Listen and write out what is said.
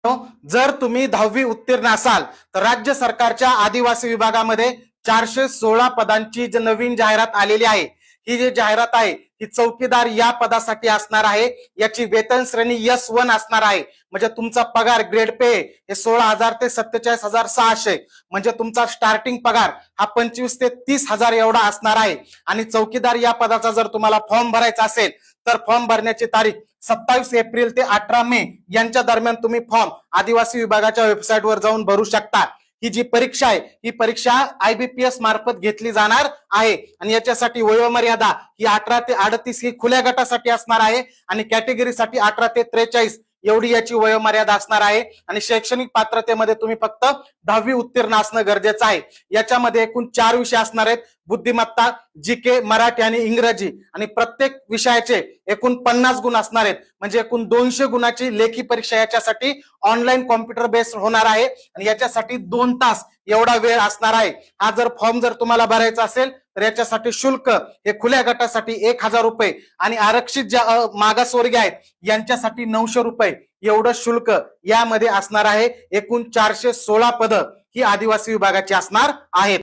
जर तुम्ही 10वी उत्तीर्ण असाल तर राज्य सरकारच्या आदिवासी विभागामध्ये 416 पदांची नवीन जाहिरात आलेली आहे। ही जी जाहिरात आहे ही चौकीदार या पदासाठी असणार आहे। याची वेतन श्रेणी S1 असणार आहे। म्हणजे तुमचा पगार ग्रेड पे हे 16,000 ते 47,600 म्हणजे तुमचा स्टार्टिंग पगार हा 25 ते 30,000 एवढा असणार आहे। आणि चौकीदार या पदाचा जर तुम्हाला फॉर्म भरायचा असेल तर फॉर्म भरण्याची तारीख 27 एप्रिल ते 18 मे यांच्या दरम्यान तुम्ही फॉर्म आदिवासी विभागाच्या वेबसाईटवर जाऊन भरू शकता। ही जी परीक्षा आहे ही परीक्षा IBPS मार्फत घेतली जाणार आहे आणि याच्यासाठी वयोमर्यादा ही 18 ते 38 ही खुल्या गटासाठी असणार आहे आणि कॅटेगरीसाठी 18 ते 43 एवढी याची वयोमर्यादा असणार आहे। आणि शैक्षणिक पात्रतेमध्ये तुम्ही फक्त 10वी उत्तीर्ण असणं गरजेचं आहे। याच्यामध्ये एकूण 4 विषय असणार आहेत, बुद्धिमत्ता, GK, मराठी आणि इंग्रजी आणि प्रत्येक विषयाचे एकूण 50 गुण असणार आहेत। म्हणजे एकूण 200 गुणाची लेखी परीक्षा याच्यासाठी ऑनलाईन कॉम्प्युटर बेस्ड होणार आहे आणि याच्यासाठी 2 तास एवढा वेळ असणार आहे। हा जर फॉर्म जर तुम्हाला भरायचा असेल तर याच्यासाठी शुल्क हे खुल्या गटासाठी 1,000 रुपये आणि आरक्षित ज्या मागासवर्गीय आहेत यांच्यासाठी 900 रुपये एवढं शुल्क यामध्ये असणार आहे। एकूण 416 पद ही आदिवासी विभागाची असणार आहेत।